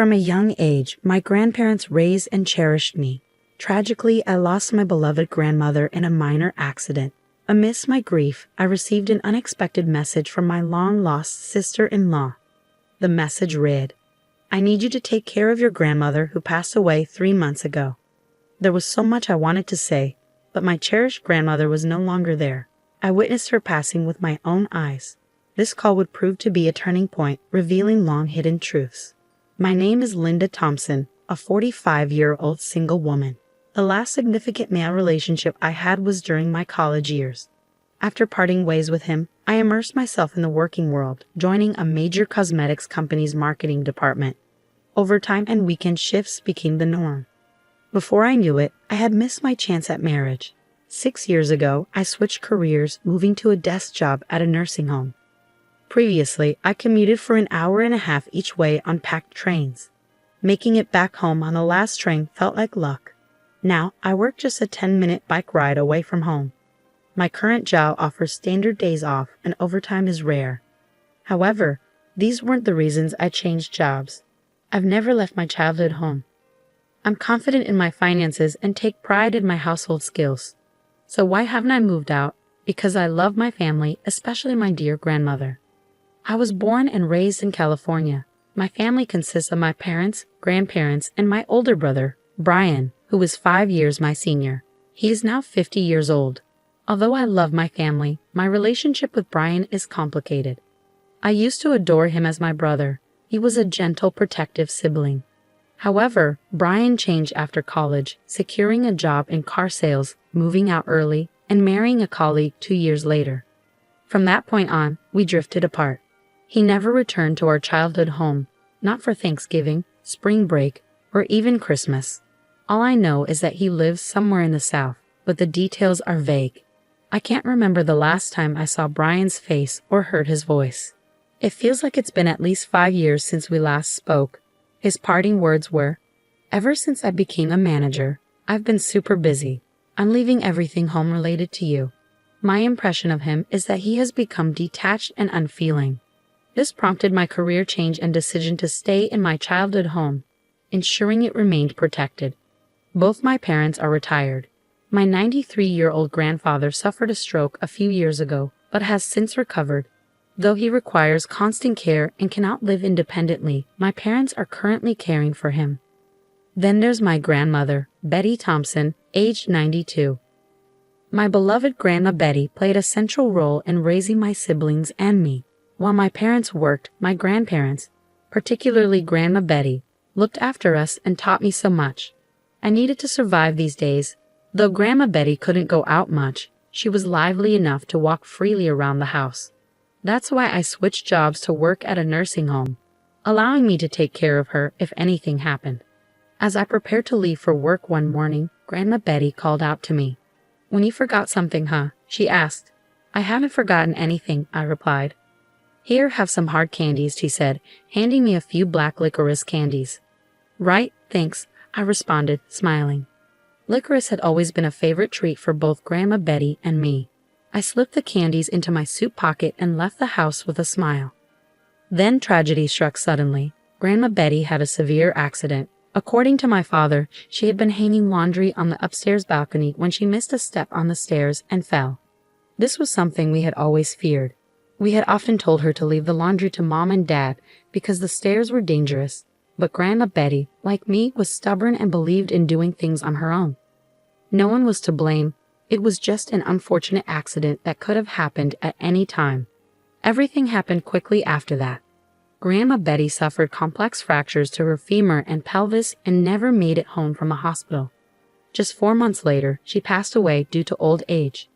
From a young age, my grandparents raised and cherished me. Tragically, I lost my beloved grandmother in a minor accident. Amidst my grief, I received an unexpected message from my long-lost sister-in-law. The message read, "I need you to take care of your grandmother who passed away 3 months ago." There was so much I wanted to say, but my cherished grandmother was no longer there. I witnessed her passing with my own eyes. This call would prove to be a turning point, revealing long-hidden truths. My name is Linda Thompson, a 45-year-old single woman. The last significant male relationship I had was during my college years. After parting ways with him, I immersed myself in the working world, joining a major cosmetics company's marketing department. Overtime and weekend shifts became the norm. Before I knew it, I had missed my chance at marriage. 6 years ago, I switched careers, moving to a desk job at a nursing home. Previously, I commuted for an hour and a half each way on packed trains. Making it back home on the last train felt like luck. Now, I work just a 10-minute bike ride away from home. My current job offers standard days off and overtime is rare. However, these weren't the reasons I changed jobs. I've never left my childhood home. I'm confident in my finances and take pride in my household skills. So why haven't I moved out? Because I love my family, especially my dear grandmother. I was born and raised in California. My family consists of my parents, grandparents, and my older brother, Brian, who is 5 years my senior. He is now 50 years old. Although I love my family, my relationship with Brian is complicated. I used to adore him as my brother. He was a gentle, protective sibling. However, Brian changed after college, securing a job in car sales, moving out early, and marrying a colleague 2 years later. From that point on, we drifted apart. He never returned to our childhood home, not for Thanksgiving, spring break, or even Christmas. All I know is that he lives somewhere in the South, but the details are vague. I can't remember the last time I saw Brian's face or heard his voice. It feels like it's been at least 5 years since we last spoke. His parting words were, "Ever since I became a manager, I've been super busy. I'm leaving everything home related to you." My impression of him is that he has become detached and unfeeling. This prompted my career change and decision to stay in my childhood home, ensuring it remained protected. Both my parents are retired. My 93-year-old grandfather suffered a stroke a few years ago, but has since recovered. Though he requires constant care and cannot live independently, my parents are currently caring for him. Then there's my grandmother, Betty Thompson, aged 92. My beloved Grandma Betty played a central role in raising my siblings and me. While my parents worked, my grandparents, particularly Grandma Betty, looked after us and taught me so much. I needed to survive these days. Though Grandma Betty couldn't go out much, she was lively enough to walk freely around the house. That's why I switched jobs to work at a nursing home, allowing me to take care of her if anything happened. As I prepared to leave for work one morning, Grandma Betty called out to me. "When you forgot something, huh?" she asked. "I haven't forgotten anything," I replied. "Here, have some hard candies," she said, handing me a few black licorice candies. "Right, thanks," I responded, smiling. Licorice had always been a favorite treat for both Grandma Betty and me. I slipped the candies into my suit pocket and left the house with a smile. Then tragedy struck suddenly. Grandma Betty had a severe accident. According to my father, she had been hanging laundry on the upstairs balcony when she missed a step on the stairs and fell. This was something we had always feared. We had often told her to leave the laundry to Mom and Dad because the stairs were dangerous. But Grandma Betty, like me, was stubborn and believed in doing things on her own. No one was to blame. It was just an unfortunate accident that could have happened at any time. Everything happened quickly after that. Grandma Betty suffered complex fractures to her femur and pelvis and never made it home from a hospital. Just 4 months later, she passed away due to old age.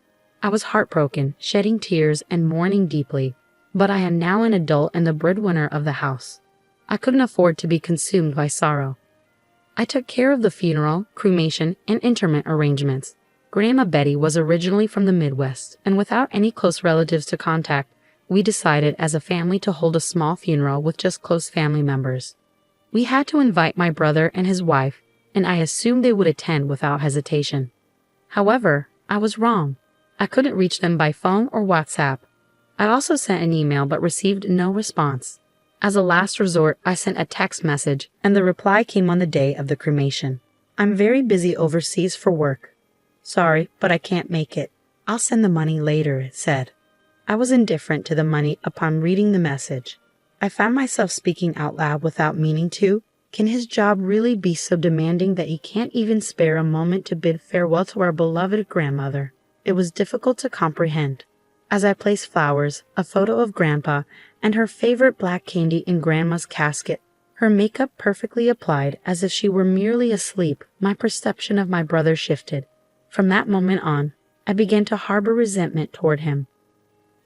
I was heartbroken, shedding tears and mourning deeply, but I am now an adult and the breadwinner of the house. I couldn't afford to be consumed by sorrow. I took care of the funeral, cremation, and interment arrangements. Grandma Betty was originally from the Midwest, and without any close relatives to contact, we decided as a family to hold a small funeral with just close family members. We had to invite my brother and his wife, and I assumed they would attend without hesitation. However, I was wrong. I couldn't reach them by phone or WhatsApp. I also sent an email but received no response. As a last resort, I sent a text message, and the reply came on the day of the cremation. I'm very busy overseas for work. Sorry, but I can't make it. I'll send the money later, it said. I was indifferent to the money upon reading the message. I found myself speaking out loud without meaning to. Can his job really be so demanding that he can't even spare a moment to bid farewell to our beloved grandmother? It was difficult to comprehend. As I placed flowers, a photo of Grandpa, and her favorite black candy in Grandma's casket, her makeup perfectly applied as if she were merely asleep, my perception of my brother shifted. From that moment on, I began to harbor resentment toward him.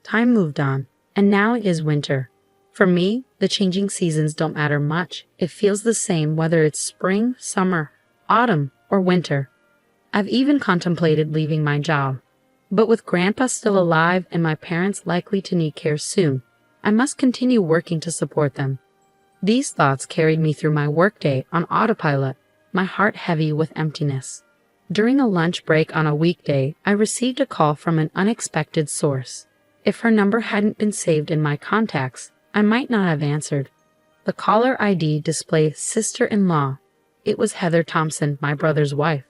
Time moved on, and now it is winter. For me, the changing seasons don't matter much. It feels the same whether it's spring, summer, autumn, or winter. I've even contemplated leaving my job. But with Grandpa still alive and my parents likely to need care soon, I must continue working to support them. These thoughts carried me through my workday on autopilot, my heart heavy with emptiness. During a lunch break on a weekday, I received a call from an unexpected source. If her number hadn't been saved in my contacts, I might not have answered. The caller ID displayed sister-in-law. It was Heather Thompson, my brother's wife.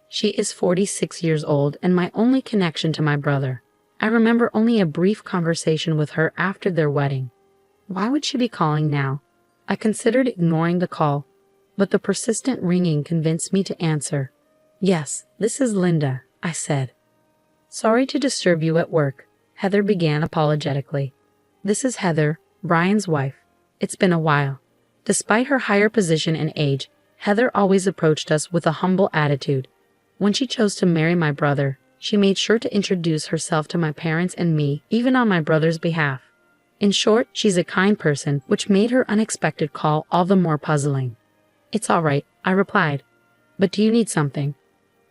She is 46 years old and my only connection to my brother. I remember only a brief conversation with her after their wedding. Why would she be calling now? I considered ignoring the call, but the persistent ringing convinced me to answer. Yes, this is Linda, I said. Sorry to disturb you at work, Heather began apologetically. This is Heather, Brian's wife. It's been a while. Despite her higher position and age, Heather always approached us with a humble attitude. When she chose to marry my brother, she made sure to introduce herself to my parents and me, even on my brother's behalf. In short, she's a kind person, which made her unexpected call all the more puzzling. It's all right, I replied. But do you need something?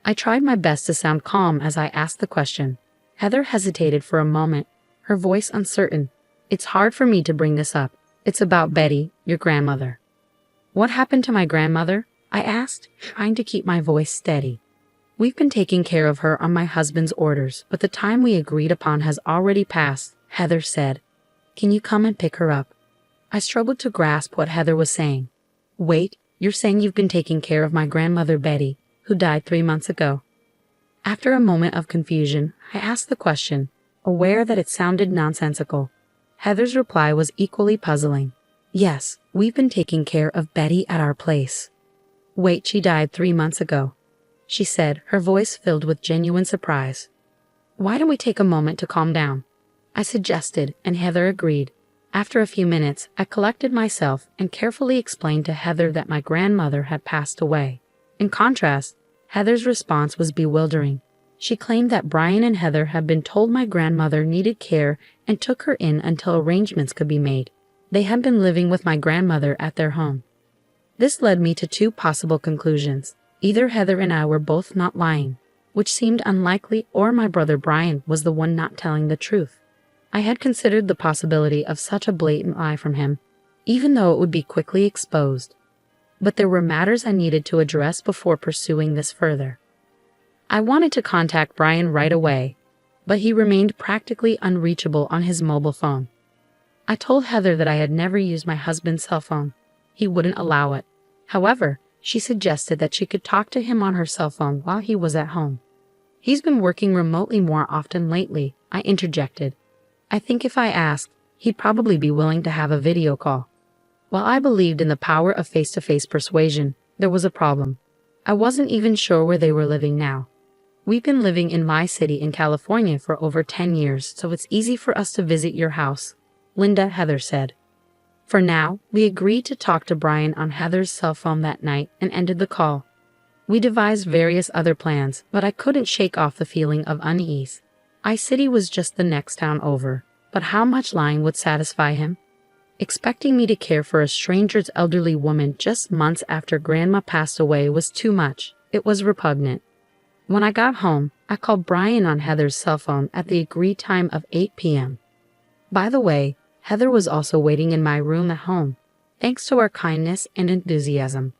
I tried my best to sound calm as I asked the question. Heather hesitated for a moment, her voice uncertain. It's hard for me to bring this up. It's about Betty, your grandmother. What happened to my grandmother? I asked, trying to keep my voice steady. We've been taking care of her on my husband's orders, but the time we agreed upon has already passed, Heather said. Can you come and pick her up? I struggled to grasp what Heather was saying. Wait, you're saying you've been taking care of my grandmother Betty, who died 3 months ago. After a moment of confusion, I asked the question, aware that it sounded nonsensical. Heather's reply was equally puzzling. Yes, we've been taking care of Betty at our place. Wait, she died 3 months ago, she said, her voice filled with genuine surprise. Why don't we take a moment to calm down? I suggested, and Heather agreed. After a few minutes, I collected myself and carefully explained to Heather that my grandmother had passed away. In contrast, Heather's response was bewildering. She claimed that Brian and Heather had been told my grandmother needed care and took her in until arrangements could be made. They had been living with my grandmother at their home. This led me to two possible conclusions. Either Heather and I were both not lying, which seemed unlikely, or my brother Brian was the one not telling the truth. I had considered the possibility of such a blatant lie from him, even though it would be quickly exposed. But there were matters I needed to address before pursuing this further. I wanted to contact Brian right away, but he remained practically unreachable on his mobile phone. I told Heather that I had never used my husband's cell phone. He wouldn't allow it. However, she suggested that she could talk to him on her cell phone while he was at home. He's been working remotely more often lately, I interjected. I think if I asked, he'd probably be willing to have a video call. While I believed in the power of face-to-face persuasion, there was a problem. I wasn't even sure where they were living now. We've been living in my city in California for over 10 years, so it's easy for us to visit your house, Linda, Heather said. For now, we agreed to talk to Brian on Heather's cell phone that night and ended the call. We devised various other plans, but I couldn't shake off the feeling of unease. I-City was just the next town over, but how much lying would satisfy him? Expecting me to care for a stranger's elderly woman just months after Grandma passed away was too much. It was repugnant. When I got home, I called Brian on Heather's cell phone at the agreed time of 8 p.m. By the way, Heather was also waiting in my room at home, thanks to her kindness and enthusiasm.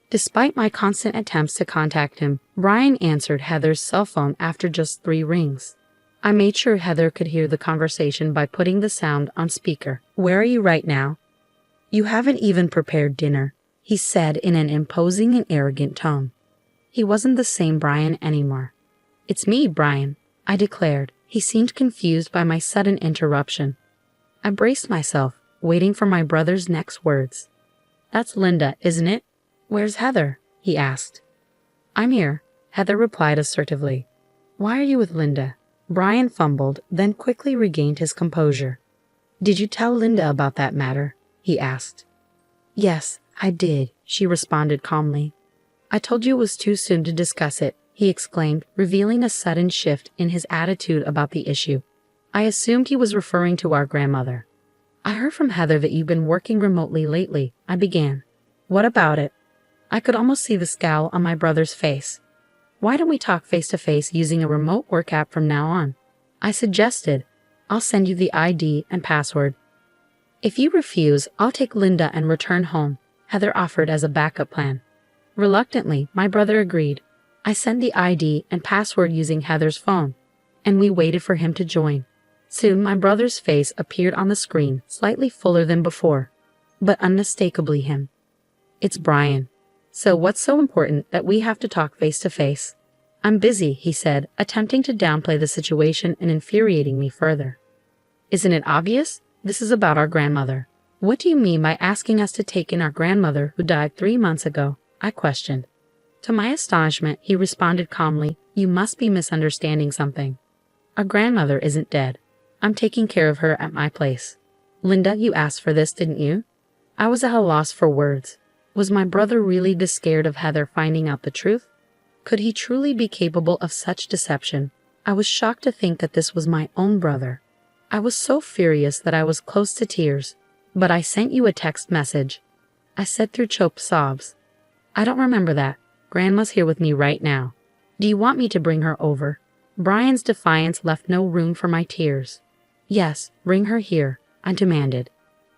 Despite my constant attempts to contact him, Brian answered Heather's cell phone after just 3 rings. I made sure Heather could hear the conversation by putting the sound on speaker. Where are you right now? You haven't even prepared dinner, he said in an imposing and arrogant tone. He wasn't the same Brian anymore. It's me, Brian, I declared. He seemed confused by my sudden interruption. I braced myself, waiting for my brother's next words. That's Linda, isn't it? Where's Heather? He asked. I'm here, Heather replied assertively. Why are you with Linda? Brian fumbled, then quickly regained his composure. Did you tell Linda about that matter? He asked. Yes, I did, she responded calmly. I told you it was too soon to discuss it, he exclaimed, revealing a sudden shift in his attitude about the issue. I assumed he was referring to our grandmother. I heard from Heather that you've been working remotely lately, I began. What about it? I could almost see the scowl on my brother's face. Why don't we talk face-to-face using a remote work app from now on? I suggested. I'll send you the ID and password. If you refuse, I'll take Linda and return home, Heather offered as a backup plan. Reluctantly, my brother agreed. I sent the ID and password using Heather's phone, and we waited for him to join. Soon my brother's face appeared on the screen, slightly fuller than before, but unmistakably him. It's Brian. So what's so important that we have to talk face-to-face? I'm busy, he said, attempting to downplay the situation and infuriating me further. Isn't it obvious? This is about our grandmother. What do you mean by asking us to take in our grandmother who died 3 months ago? I questioned. To my astonishment, he responded calmly, You must be misunderstanding something. Our grandmother isn't dead. I'm taking care of her at my place. Linda, you asked for this, didn't you? I was at a loss for words. Was my brother really this scared of Heather finding out the truth? Could he truly be capable of such deception? I was shocked to think that this was my own brother. I was so furious that I was close to tears. But I sent you a text message, I said through choked sobs. I don't remember that. Grandma's here with me right now. Do you want me to bring her over? Brian's defiance left no room for my tears. Yes, bring her here, I demanded.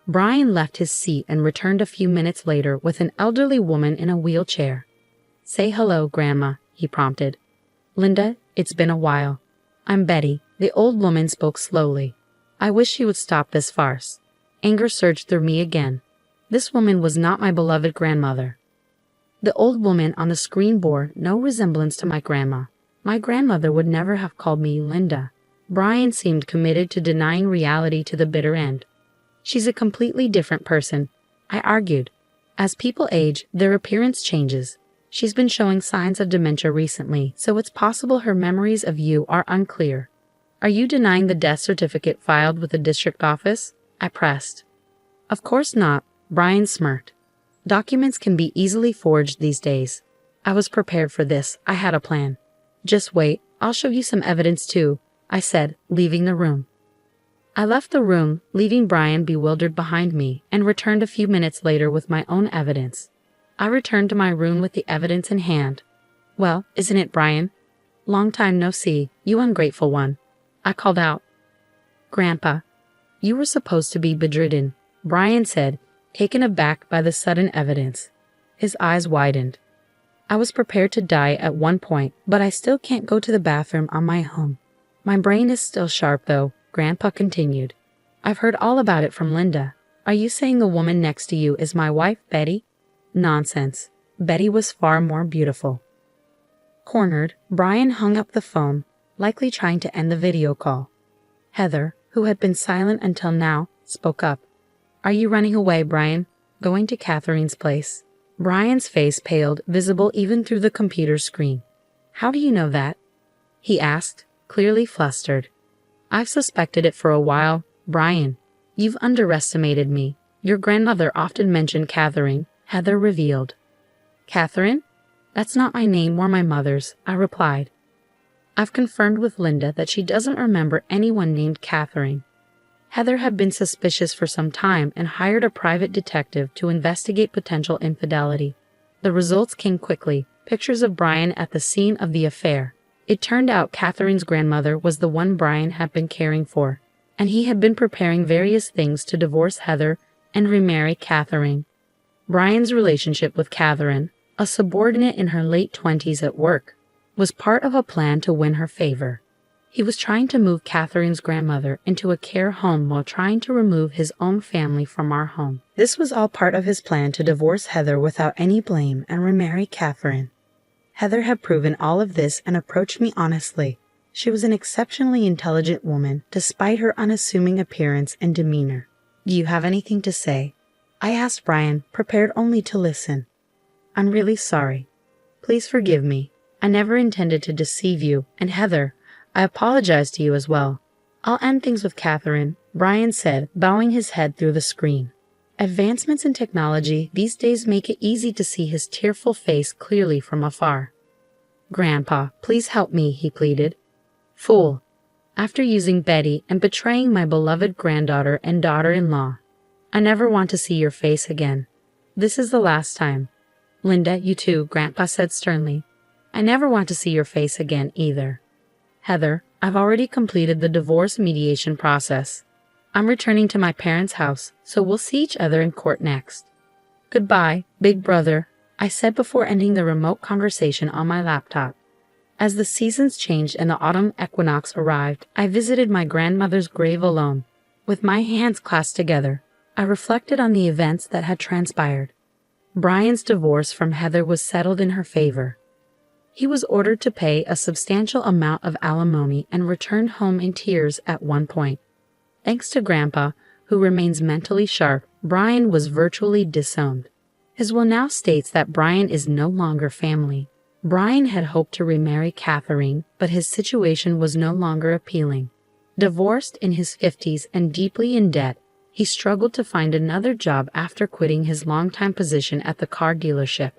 Brian left his seat and returned a few minutes later with an elderly woman in a wheelchair. Say hello, Grandma, he prompted. Linda, it's been a while. I'm Betty. The old woman spoke slowly. I wish she would stop this farce. Anger surged through me again. This woman was not my beloved grandmother. The old woman on the screen bore no resemblance to my grandma. My grandmother would never have called me Linda. Brian seemed committed to denying reality to the bitter end. She's a completely different person, I argued. As people age, their appearance changes. She's been showing signs of dementia recently, so it's possible her memories of you are unclear. Are you denying the death certificate filed with the district office? I pressed. Of course not, Brian smirked. Documents can be easily forged these days. I was prepared for this. I had a plan. Just wait, I'll show you some evidence too, I said, leaving the room. I left the room, leaving Brian bewildered behind me, and returned a few minutes later with my own evidence. I returned to my room with the evidence in hand. Well, isn't it, Brian? Long time no see, you ungrateful one. I called out. Grandpa, you were supposed to be bedridden, Brian said, taken aback by the sudden evidence. His eyes widened. I was prepared to die at one point, but I still can't go to the bathroom on my own. My brain is still sharp, though, Grandpa continued. I've heard all about it from Linda. Are you saying the woman next to you is my wife, Betty? Nonsense. Betty was far more beautiful. Cornered, Brian hung up the phone, likely trying to end the video call. Heather, who had been silent until now, spoke up. Are you running away, Brian? Going to Catherine's place? Brian's face paled, visible even through the computer screen. How do you know that? He asked, clearly flustered. I've suspected it for a while, Brian. You've underestimated me. Your grandmother often mentioned Catherine, Heather revealed. Catherine? That's not my name or my mother's, I replied. I've confirmed with Linda that she doesn't remember anyone named Catherine. Heather had been suspicious for some time and hired a private detective to investigate potential infidelity. The results came quickly, pictures of Brian at the scene of the affair. It turned out Catherine's grandmother was the one Brian had been caring for, and he had been preparing various things to divorce Heather and remarry Catherine. Brian's relationship with Catherine, a subordinate in her late 20s at work, was part of a plan to win her favor. He was trying to move Catherine's grandmother into a care home while trying to remove his own family from our home. This was all part of his plan to divorce Heather without any blame and remarry Catherine. Heather had proven all of this and approached me honestly. She was an exceptionally intelligent woman, despite her unassuming appearance and demeanor. "Do you have anything to say?" I asked Brian, prepared only to listen. "I'm really sorry. Please forgive me. I never intended to deceive you, and Heather, I apologize to you as well. I'll end things with Catherine," Brian said, bowing his head through the screen. Advancements in technology these days make it easy to see his tearful face clearly from afar. "Grandpa, please help me," he pleaded. "Fool. After using Betty and betraying my beloved granddaughter and daughter-in-law, I never want to see your face again. This is the last time. Linda, you too," Grandpa said sternly. "I never want to see your face again either. Heather, I've already completed the divorce mediation process. I'm returning to my parents' house, so we'll see each other in court next. Goodbye, big brother," I said before ending the remote conversation on my laptop. As the seasons changed and the autumn equinox arrived, I visited my grandmother's grave alone. With my hands clasped together, I reflected on the events that had transpired. Brian's divorce from Heather was settled in her favor. He was ordered to pay a substantial amount of alimony and returned home in tears at one point. Thanks to Grandpa, who remains mentally sharp, Brian was virtually disowned. His will now states that Brian is no longer family. Brian had hoped to remarry Catherine, but his situation was no longer appealing. Divorced in his 50s and deeply in debt, he struggled to find another job after quitting his longtime position at the car dealership.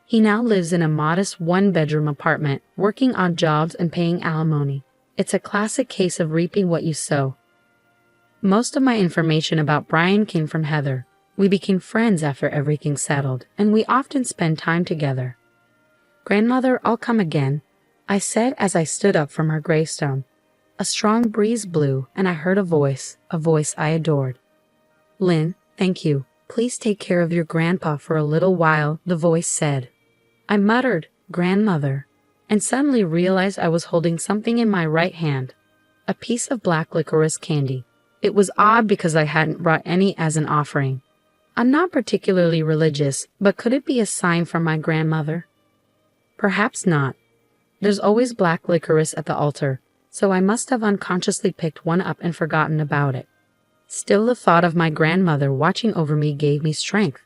He now lives in a modest one-bedroom apartment, working odd jobs and paying alimony. It's a classic case of reaping what you sow. Most of my information about Brian came from Heather. We became friends after everything settled, and we often spend time together. "Grandmother, I'll come again," I said as I stood up from her gravestone. A strong breeze blew, and I heard a voice I adored. "Lynn, thank you. Please take care of your grandpa for a little while," the voice said. I muttered, "Grandmother," and suddenly realized I was holding something in my right hand, a piece of black licorice candy. It was odd because I hadn't brought any as an offering. I'm not particularly religious, but could it be a sign from my grandmother? Perhaps not. There's always black licorice at the altar, so I must have unconsciously picked one up and forgotten about it. Still, the thought of my grandmother watching over me gave me strength.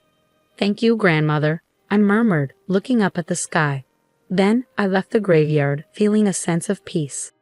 "Thank you, grandmother," I murmured, looking up at the sky. Then I left the graveyard, feeling a sense of peace.